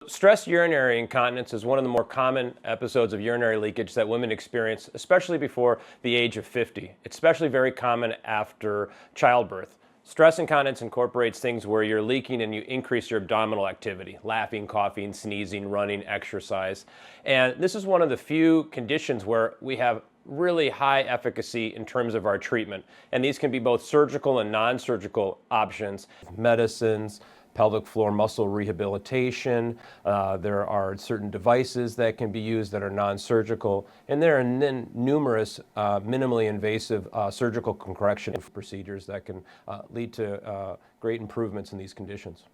Stress urinary incontinence is one of the more common episodes of urinary leakage that women experience, especially before the age of 50. It's especially very common after childbirth. Stress incontinence incorporates things where you're leaking and you increase your abdominal activity, laughing, coughing, sneezing, running, exercise. And this is one of the few conditions where we have really high efficacy in terms of our treatment. And these can be both surgical and non-surgical options, medicines, pelvic floor muscle rehabilitation. There are certain devices that can be used that are non-surgical, and there are then numerous minimally invasive surgical correction procedures that can lead to great improvements in these conditions.